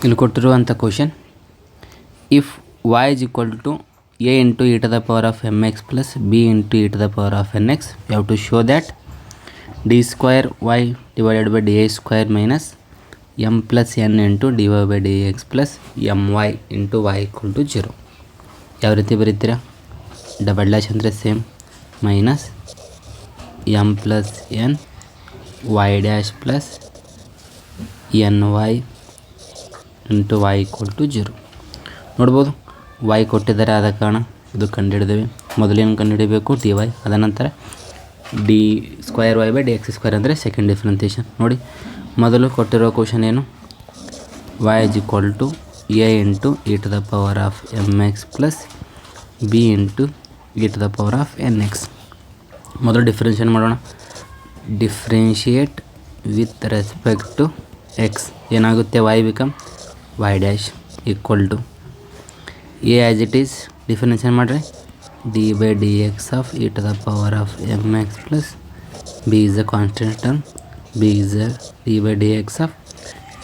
ಇಲ್ಲಿ ಕೊಟ್ಟಿರುವಂಥ question, if y is equal to a into e to the power of mx plus b into e to the power of nx, you have to show that d square y divided by dx square minus m plus n into dy by dx plus my into y equal to 0. ಯಾವ ರೀತಿ ಬರೀತೀರಾ? Double dash ಅಂದರೆ same, minus M plus N Y dash plus N Y into Y equal to 0. ನೋಡ್ಬೋದು Y ಕೊಟ್ಟಿದ್ದಾರೆ, ಆದ ಕಾರಣ ಇದು ಕಂಡುಹಿಡಿದೇವೆ. ಮೊದಲೇನು ಕಂಡುಹಿಡಬೇಕು? D Y, ಅದ ನಂತರ D square Y by D X square ಅಂದರೆ ಸೆಕೆಂಡ್ ಡಿಫ್ರೆನ್ಸಿಯೇಷನ್. ನೋಡಿ ಮೊದಲು ಕೊಟ್ಟಿರೋ ಕ್ವಶನ್ ಏನು? y is equal to a into e to the power of mx plus b into e to the power of nx. ಮೊದಲು differentiate ಮಾಡೋಣ. Differentiate with respect to x ಏನಾಗುತ್ತೆ? y become y dash equal to a as it is differentiate ಮಾಡಿರಿ d by D x of e to the power of mx plus b is a constant term, b is a d by dx of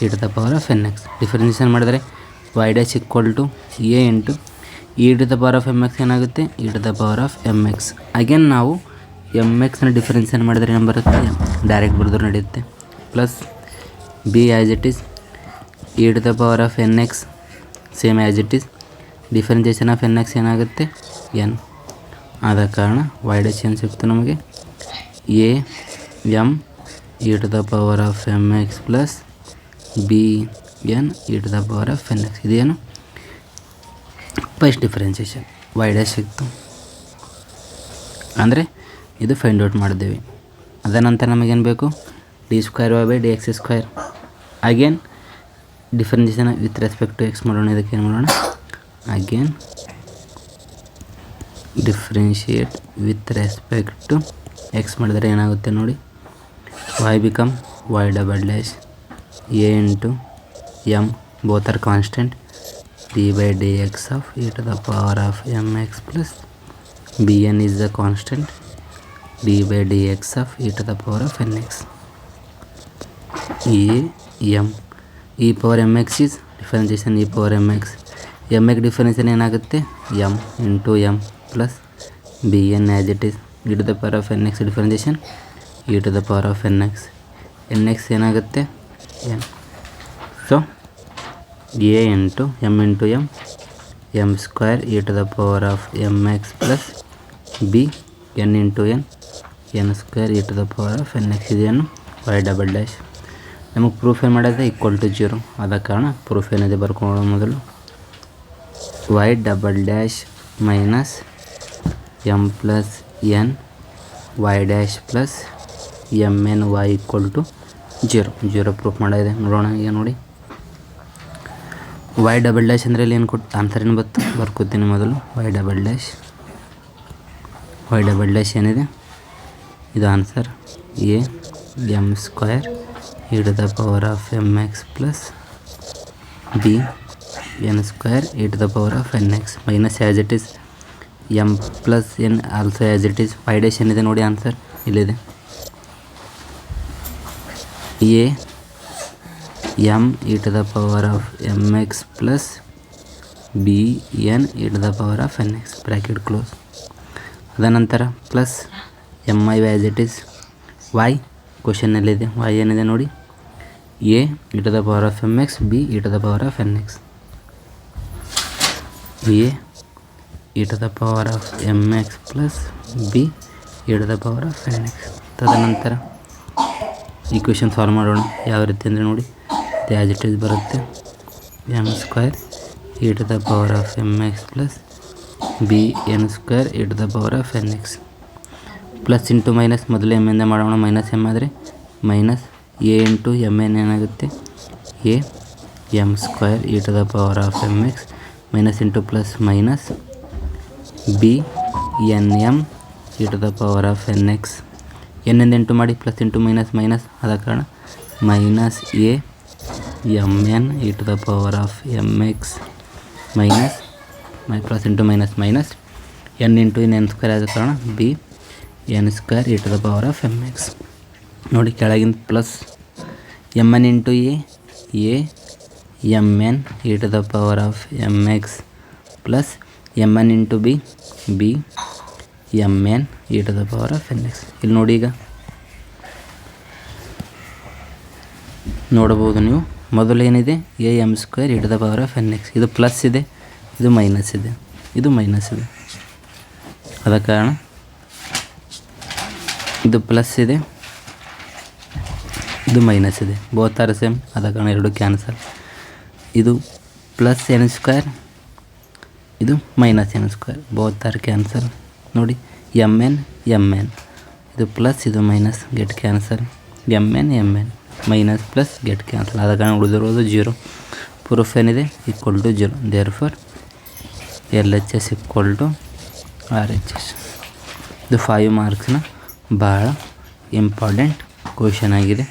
e to the power of nx. Differentiation ಮಾಡಿದರೆ y dash equal to a into e to the power of mx ಏನಾಗುತ್ತೆ? e to the power of mx. Again ನಾವು mxನ differentiation ಮಾಡಿದರೆ ಏನು ಬರುತ್ತೆ? Direct ಬರೆದ್ರು ನಡೆಯುತ್ತೆ. Plus b as it is e to the power of nx same as it is. Differentiation of nx ಏನಾಗುತ್ತೆ? n. ಆದ ಕಾರಣ y ಡ್ಯಾಶ್ ಏನು ಸಿಕ್ತು ನಮಗೆ? a m e to the power of mx plus b n e to the power of nx. ಇದೇನು? First differentiation. y dash ಸಿಕ್ತು ಅಂದರೆ ಇದು ಫೈಂಡ್ ಔಟ್ ಮಾಡಿದ್ದೇವೆ. ಅದ ನಂತರ ನಮಗೇನು ಬೇಕು? D square Y by D X square. Again differentiation with respect to X ಮಾಡೋಣ. ಇದಕ್ಕೆ ಏನು ಮಾಡೋಣ? Again differentiate with respect to X ಮಾಡಿದರೆ ಏನಾಗುತ್ತೆ ನೋಡಿ? y become y double dash a into m both are constant d by dx of e to the power of mx plus bn is the constant d by dx of e to the power of nx. m e power mx is differentiation e power mx. mx differentiation ಏನಾಗುತ್ತೆ? m into m plus bn as it is e to the power of nx differentiation e to the power of nx. nx ಏನಾಗುತ್ತೆ? n. So a into m into m m square e to the power of mx plus b n into n n square e to the power of nx. ಇದೇನು? y double dash. ನಮಗೆ proof ಏನು ಮಾಡಿದೆ? Equal to 0. ಆದ ಕಾರಣ proof ಏನಿದೆ ಬರ್ಕೊಳ್ಳೋಣ. ಮೊದಲು y double dash minus m plus n y dash plus m n y equal to 0 proof ಮಾಡಿದೆ. ನೋಡೋಣ ಈಗ ನೋಡಿ. y ಡಬಲ್ ಡ್ಯಾಶ್ ಅಂದರೆ ಇಲ್ಲಿ ಏನು ಕೊಟ್ಟು ಆನ್ಸರ್ ಏನು ಬತ್ತು ಬರ್ಕೋತೀನಿ. ಮೊದಲು y ಡಬಲ್ ಡ್ಯಾಶ್ ಏನಿದೆ? ಇದು answer a m square e to the power of mx plus b n square e to the power of nx minus as it is m plus n also as it is. y dash ಏನಿದೆ ನೋಡಿ? Answer ಇಲ್ಲಿದೆ a m e to the power of mx plus b n e to the power of nx bracket close. ಅದ ನಂತರ plus M I as it is. y ಕ್ವಶನ್ನಲ್ಲಿದೆ. y ಏನಿದೆ ನೋಡಿ? a e to the power of mx b e to the power of nx. a e to the power of mx plus b e to the power of nx. ತದನಂತರ equation solve ಮಾಡೋಣ. ಯಾವ ರೀತಿ ಅಂದರೆ ನೋಡಿ, as it is ಬರುತ್ತೆ m square e to the power of mx plus b n square e to the power of nx. Plus into minus ಮೊದಲು m ಇಂದ ಮಾಡೋಣ. ಮೈನಸ್ ಎಮ್ ಆದರೆ minus a into m n ಏನಾಗುತ್ತೆ? A m square e to the power of mx minus into plus minus b n m e to the power of nx. ಎನ್ನಿಂದ into ಮಾಡಿ plus into minus minus, ಆದ ಕಾರಣ minus a m n e to the power of mx minus plus into minus minus n into n square ಆದ ಕಾರಣ b n square e to the power of mx. ನೋಡಿ ಕೆಳಗಿಂದ plus m n into a mn e to the power of mx plus mn into b mn e to the power of nx. ಇಲ್ಲಿ ನೋಡಿ, ಈಗ ನೋಡಬಹುದು ನೀವು, ಮೊದಲು ಏನಿದೆ A m square e to the power of nx. ಇದು plus ಇದೆ, ಇದು ಮೈನಸ್ ಇದೆ, ಇದು ಮೈನಸ್ ಇದೆ. ಆದ ಕಾರಣ ಇದು ಪ್ಲಸ್ ಇದೆ, ಇದು ಮೈನಸ್ ಇದೆ, ಬೋತ್ ಆರ್ ಸೇಮ್. ಆದ ಕಾರಣ ಎರಡು ಕ್ಯಾನ್ಸಲ್. ಇದು ಪ್ಲಸ್ ಎನ್ ಸ್ಕ್ವೇರ್, ಇದು minus N square, both are cancel. ನೋಡಿ, ಎಮ್ ಎನ್ ಇದು ಪ್ಲಸ್, ಇದು minus, get cancel. M N minus plus get cancel. ಆದ ಕಾರಣ ಉಳಿದಿರೋದು 0. ಪ್ರೂಫ್ ಏನಿದೆ equal to 0. Therefore LHS equal to RHS. ಇದು 5 ಮಾರ್ಕ್ಸ್ನ ಭಾಳ ಇಂಪಾರ್ಟೆಂಟ್ ಕ್ವೆಶ್ಚನ್ ಆಗಿದೆ.